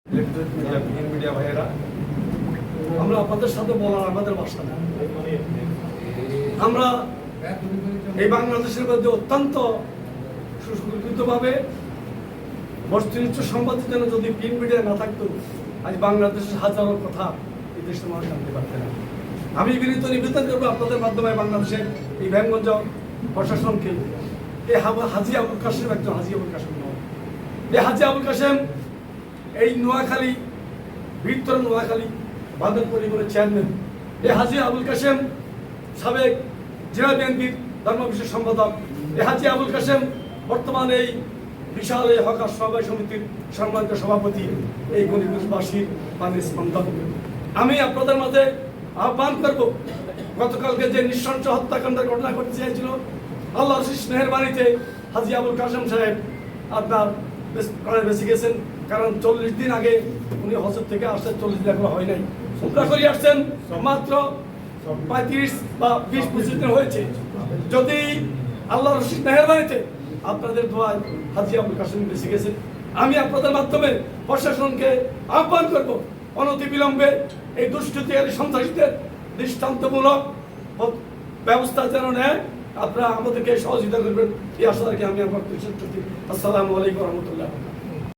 Electronic media, print media ভাইয়েরা, আমরা আপনাদের সাথে বলার আমাদের ভাষা না। আমরা এই বাংলাদেশের মধ্যে অত্যন্ত সুসংগঠিতভাবে বস্তুনিষ্ঠ সংবাদের জন্য যদি প্রিন্ট মিডিয়া না থাকতো, আজ বাংলাদেশের হাজারো কথা এই দেশের মানুষ জানতে পারতেন না। আমি বিনীত নিবেদন করবো আপনাদের মাধ্যমে বাংলাদেশের এই ইব্রাহিমগঞ্জ প্রশাসনকে, এই হাজী আবুল কাশেম একজন হাজী আবুল কাশেম নয়, এই হাজী আবুল কাশেম এই নোয়াখালী বৃহত্তর নোয়াখালী বাদল পরিবারের চেয়ারম্যান, এই হাজী আবুল কাশেম সাবেক জেলা বিএনপির ধর্ম বিষয় সম্পাদক, এই হাজী আবুল কাশেম বর্তমানে এই বিশাল এই হকার সমবায় সমিতির সম্মানিত সভাপতি, এই গণিতবাসীর পানির স্পন্দন। আমি আপনাদের মাঝে আহ্বান করব, গতকালকে যে নৃশংস হত্যাকাণ্ডের ঘটনা ঘটতে চেয়েছিল, আল্লাহর স্নেহের বাণীতে হাজী আবুল কাশেম সাহেব আপনার প্রাণে বেঁচে গেছেন। কারণ 40 দিন আগে উনি হজরত থেকে আসছেন, 40 দিন এখনো হয় নাই, উমরা করে আসছেন মাত্র 35 বা 20-25 দিন হয়েছে। যদি আল্লাহর স্নেহের বাণীতে আপনাদের দোয়ায় হাজী আবুল কাশেম বেঁচে গেছেন, আমি আপনাদের মাধ্যমে প্রশাসনকে আহ্বান করব, অনতিবিলম্বে এই দুষ্কৃতিকারী সন্ত্রাসীদের দৃষ্টান্তমূলক ব্যবস্থা যেন নেয়। আপনারা আমাদেরকে সহযোগিতা করবেন, এই আশা রাখি আমি আমার আসসালামু আলাইকুম রহমতুল্লাহ।